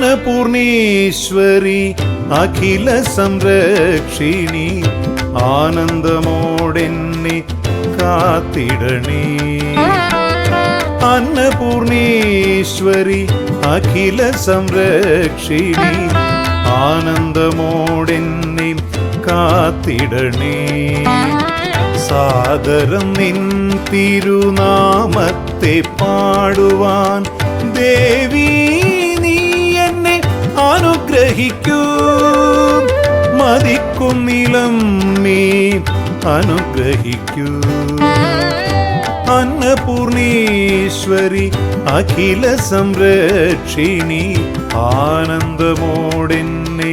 അന്നപൂർണേശ്വരി അഖില സംരക്ഷിണി ആനന്ദമോടെന്നെ കാത്തിടണേ. അന്നപൂർണേശ്വരി അഖില സംരക്ഷിണി ആനന്ദമോടെന്നെ കാത്തിടണേ. സാദരം നിൻ തിരുനാമത്തെ പാടുവാൻ ദേവി നീ എന്നെ അനുഗ്രഹിക്കൂ. മതിക്കുന്നിലം നീ അനുഗ്രഹിക്കൂ. അന്നപൂർണേശ്വരി അഖില സംരക്ഷിണി ആനന്ദമോടെന്നെ